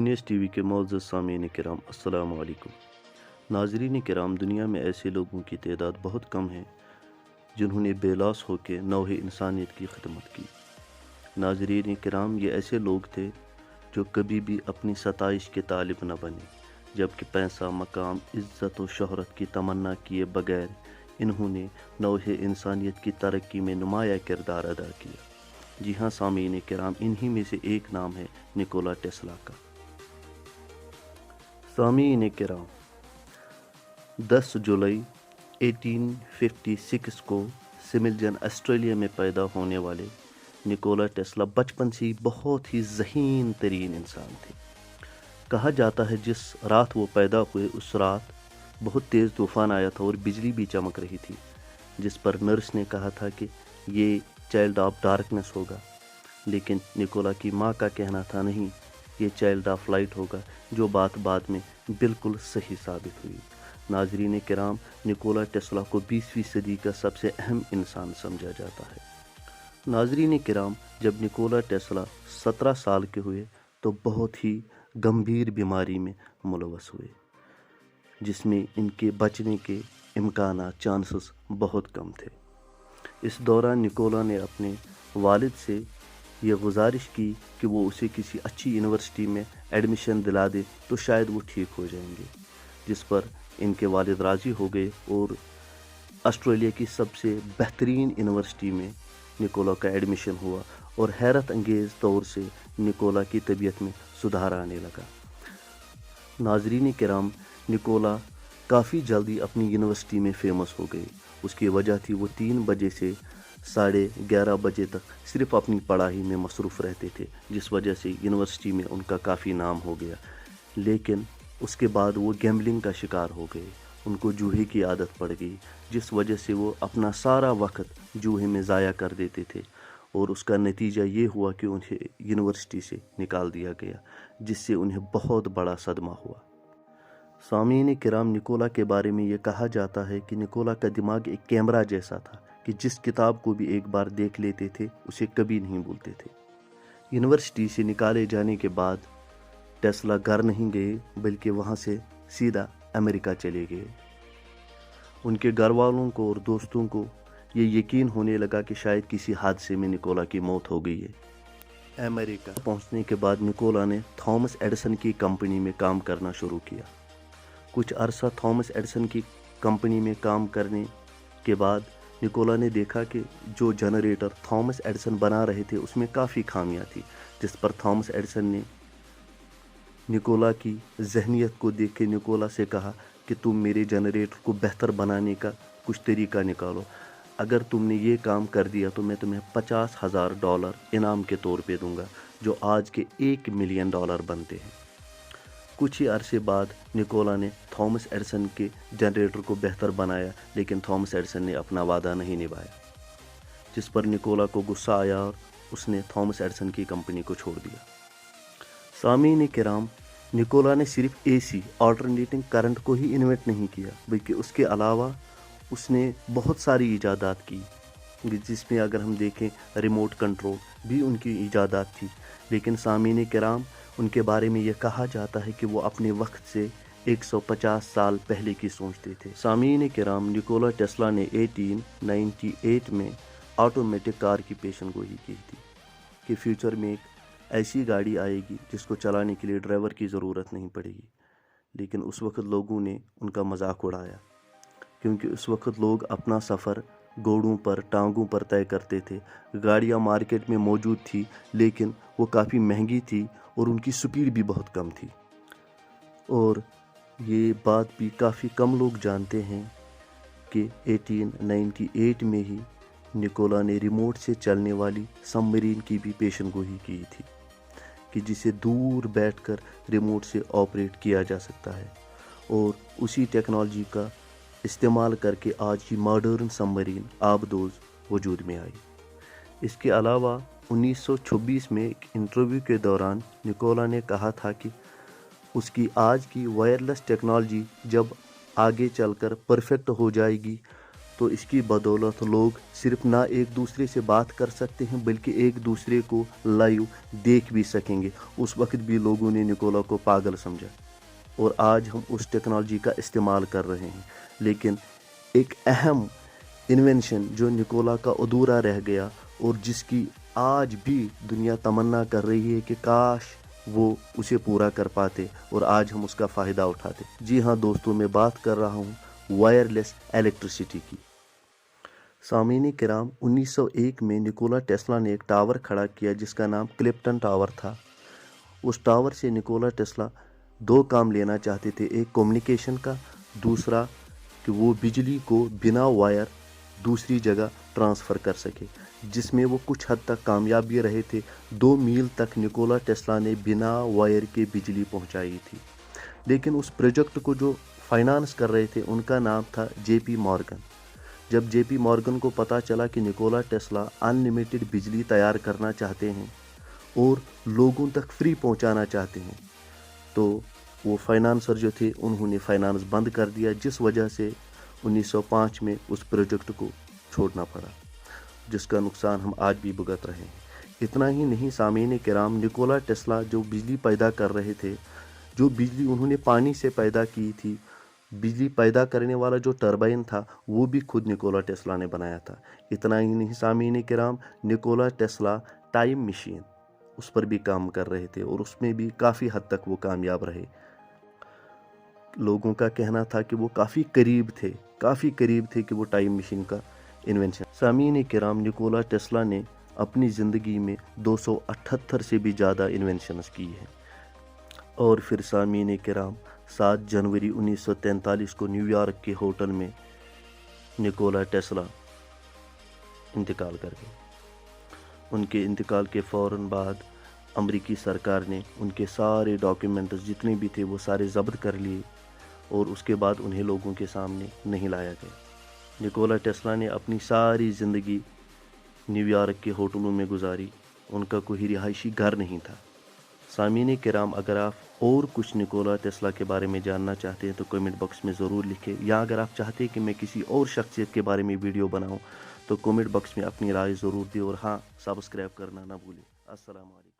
نیس T V کے معزز سامعین کرام السلام علیکم۔ ناظرین کرام، دنیا میں ایسے لوگوں کی تعداد بہت کم ہے جنہوں نے بے لوث ہو کے نوع انسانیت کی خدمت کی۔ ناظرین کرام، یہ ایسے لوگ تھے جو کبھی بھی اپنی ستائش کے طالب نہ بنے، جبکہ پیسہ، مقام، عزت و شہرت کی تمنا کیے بغیر انہوں نے نوع انسانیت کی ترقی میں نمایاں کردار ادا کیا۔ جی ہاں سامعین کرام، انہی میں سے ایک نام ہے نکولا ٹیسلا کا۔ سامعین کرام، 10 جولائی 1856 کو سملجن آسٹریلیا میں پیدا ہونے والے نکولا ٹیسلا بچپن سے ہی بہت ہی ذہین ترین انسان تھے۔ کہا جاتا ہے جس رات وہ پیدا ہوئے اس رات بہت تیز طوفان آیا تھا اور بجلی بھی چمک رہی تھی، جس پر نرس نے کہا تھا کہ یہ چائلڈ آف ڈارکنیس ہوگا، لیکن نکولا کی ماں کا کہنا تھا نہیں، یہ چائلڈ آف لائٹ ہوگا، جو بات بعد میں بالکل صحیح ثابت ہوئی۔ ناظرین کرام، نکولا ٹیسلا کو 20ویں صدی کا سب سے اہم انسان سمجھا جاتا ہے۔ ناظرین کرام، جب نکولا ٹیسلا 17 سال کے ہوئے تو بہت ہی گمبھیر بیماری میں ملوث ہوئے، جس میں ان کے بچنے کے امکانات، چانسز بہت کم تھے۔ اس دوران نکولا نے اپنے والد سے یہ گزارش کی کہ وہ اسے کسی اچھی یونیورسٹی میں ایڈمیشن دلا دے تو شاید وہ ٹھیک ہو جائیں گے، جس پر ان کے والد راضی ہو گئے اور آسٹریلیا کی سب سے بہترین یونیورسٹی میں نکولا کا ایڈمیشن ہوا اور حیرت انگیز طور سے نکولا کی طبیعت میں سدھار آنے لگا۔ ناظرین کرام، نکولا کافی جلدی اپنی یونیورسٹی میں فیمس ہو گئے۔ اس کی وجہ تھی وہ 3 بجے سے 11:30 بجے تک صرف اپنی پڑھائی میں مصروف رہتے تھے، جس وجہ سے یونیورسٹی میں ان کا کافی نام ہو گیا۔ لیکن اس کے بعد وہ گیمبلنگ کا شکار ہو گئے، ان کو جوئے کی عادت پڑ گئی، جس وجہ سے وہ اپنا سارا وقت جوئے میں ضائع کر دیتے تھے، اور اس کا نتیجہ یہ ہوا کہ انہیں یونیورسٹی سے نکال دیا گیا، جس سے انہیں بہت بڑا صدمہ ہوا۔ سامعین کرام، نکولا کے بارے میں یہ کہا جاتا ہے کہ نکولا کا دماغ ایک کیمرہ جیسا تھا کہ جس کتاب کو بھی ایک بار دیکھ لیتے تھے اسے کبھی نہیں بھولتے تھے۔ یونیورسٹی سے نکالے جانے کے بعد ٹیسلا گھر نہیں گئے، بلکہ وہاں سے سیدھا امریکہ چلے گئے۔ ان کے گھر والوں کو اور دوستوں کو یہ یقین ہونے لگا کہ شاید کسی حادثے میں نکولا کی موت ہو گئی ہے۔ امریکہ پہنچنے کے بعد نکولا نے تھامس ایڈیسن کی کمپنی میں کام کرنا شروع کیا۔ کچھ عرصہ تھامس ایڈیسن کی کمپنی میں کام کرنے کے بعد نکولا نے دیکھا کہ جو جنریٹر تھامس ایڈیسن بنا رہے تھے اس میں کافی خامیاں تھیں، جس پر تھامس ایڈیسن نے نکولا کی ذہنیت کو دیکھ کے نکولا سے کہا کہ تم میرے جنریٹر کو بہتر بنانے کا کچھ طریقہ نکالو، اگر تم نے یہ کام کر دیا تو میں تمہیں $50,000 انعام کے طور پہ دوں گا، جو آج کے $1 ملین بنتے ہیں۔ کچھ ہی عرصے بعد نکولا نے تھامس ایڈیسن کے جنریٹر کو بہتر بنایا، لیکن تھامس ایڈیسن نے اپنا وعدہ نہیں نبھایا، جس پر نکولا کو غصہ آیا اور اس نے تھامس ایڈیسن کی کمپنی کو چھوڑ دیا۔ سامعین کرام، نکولا نے صرف اے سی آلٹرنیٹنگ کرنٹ کو ہی انوینٹ نہیں کیا، بلکہ اس کے علاوہ اس نے بہت ساری ایجادات کی، جس میں اگر ہم دیکھیں ریموٹ کنٹرول بھی ان کی ایجادات تھی۔ لیکن سامعین کرام، ان کے بارے میں یہ کہا جاتا ہے کہ وہ اپنے وقت سے 150 سال پہلے کی سوچتے تھے۔ سامعین کرام، نکولا ٹیسلا نے 1898 میں آٹومیٹک کار کی پیشن گوئی کی تھی کہ فیوچر میں ایک ایسی گاڑی آئے گی جس کو چلانے کے لیے ڈرائیور کی ضرورت نہیں پڑے گی، لیکن اس وقت لوگوں نے ان کا مذاق اڑایا، کیونکہ اس وقت لوگ اپنا سفر گھوڑوں پر، ٹانگوں پر طے کرتے تھے۔ گاڑیاں مارکیٹ میں موجود تھی، لیکن وہ کافی مہنگی تھی اور ان کی سپیڈ بھی بہت کم تھی، اور یہ بات بھی کافی کم لوگ جانتے ہیں کہ 1898 میں ہی نکولا نے ریموٹ سے چلنے والی سب مرین کی بھی پیشن گوئی کی تھی کہ جسے دور بیٹھ کر ریموٹ سے آپریٹ کیا جا سکتا ہے، اور اسی ٹیکنالوجی کا استعمال کر کے آج کی ماڈرن سب مرین آبدوز وجود میں آئی۔ اس کے علاوہ 1926 میں ایک انٹرویو کے دوران نکولا نے کہا تھا کہ اس کی آج کی وائرلیس ٹیکنالوجی جب آگے چل کر پرفیکٹ ہو جائے گی تو اس کی بدولت لوگ صرف نہ ایک دوسرے سے بات کر سکتے ہیں بلکہ ایک دوسرے کو لائیو دیکھ بھی سکیں گے۔ اس وقت بھی لوگوں نے نکولا کو پاگل سمجھا اور آج ہم اس ٹیکنالوجی کا استعمال کر رہے ہیں، لیکن ایک اہم انوینشن جو نکولا کا ادھورا رہ گیا اور جس کی آج بھی دنیا تمنا کر رہی ہے کہ کاش وہ اسے پورا کر پاتے اور آج ہم اس کا فائدہ اٹھاتے۔ جی ہاں دوستوں، میں بات کر رہا ہوں وائرلیس الیکٹریسٹی کی۔ سامعین کرام، 1901 میں نکولا ٹیسلا نے ایک ٹاور کھڑا کیا جس کا نام کلپٹن ٹاور تھا۔ اس ٹاور سے نکولا ٹیسلا دو کام لینا چاہتے تھے، ایک کمیونیکیشن کا، دوسرا کہ وہ بجلی کو بنا وائر دوسری جگہ ٹرانسفر کر سکے، جس میں وہ کچھ حد تک کامیاب بھی رہے تھے۔ 2 میل تک نکولا ٹیسلا نے بنا وائر کے بجلی پہنچائی تھی، لیکن اس پروجیکٹ کو جو فائنانس کر رہے تھے ان کا نام تھا جے پی مارگن۔ جب جے پی مارگن کو پتہ چلا کہ نکولا ٹیسلا انلمیٹڈ بجلی تیار کرنا چاہتے ہیں اور لوگوں تک فری پہنچانا چاہتے ہیں، تو وہ فائنانسر جو تھے انہوں نے فائنانس بند کر دیا، جس وجہ سے 1905 میں اس پروجیکٹ کو چھوڑنا پڑا، جس کا نقصان ہم آج بھی بھگت رہے ہیں۔ اتنا ہی نہیں سامعین کرام، نکولا ٹیسلا جو بجلی پیدا کر رہے تھے، جو بجلی انہوں نے پانی سے پیدا کی تھی، بجلی پیدا کرنے والا جو ٹربائن تھا وہ بھی خود نکولا ٹیسلا نے بنایا تھا۔ اتنا ہی نہیں سامعین کرام، نکولا ٹیسلا ٹائم مشین اس پر بھی کام کر رہے تھے اور اس میں بھی کافی حد تک وہ کامیاب رہے۔ لوگوں کا کہنا تھا کہ وہ کافی قریب تھے کہ وہ ٹائم مشین کا انوینشن۔ سامعین کرام، نکولا ٹیسلا نے اپنی زندگی میں 278 سے بھی زیادہ انوینشنز کی ہیں۔ اور پھر سامعین کرام، 7 جنوری 1943 کو نیو یارک کے ہوٹل میں نکولا ٹیسلا انتقال کر گئے۔ ان کے انتقال کے فوراً بعد امریکی سرکار نے ان کے سارے ڈاکیومنٹس جتنے بھی تھے وہ سارے ضبط کر لیے اور اس کے بعد انہیں لوگوں کے سامنے نہیں لایا گیا۔ نکولا ٹیسلا نے اپنی ساری زندگی نیو یارک کے ہوٹلوں میں گزاری، ان کا کوئی رہائشی گھر نہیں تھا۔ سامعین کرام، اگر آپ اور کچھ نکولا ٹیسلا کے بارے میں جاننا چاہتے ہیں تو کمنٹ باکس میں ضرور لکھیں، یا اگر آپ چاہتے ہیں کہ میں کسی اور شخصیت کے بارے میں ویڈیو بناؤں تو کمنٹ باکس میں اپنی رائے ضرور دیں، اور ہاں، سبسکرائب کرنا نہ بھولیں۔ السلام علیکم۔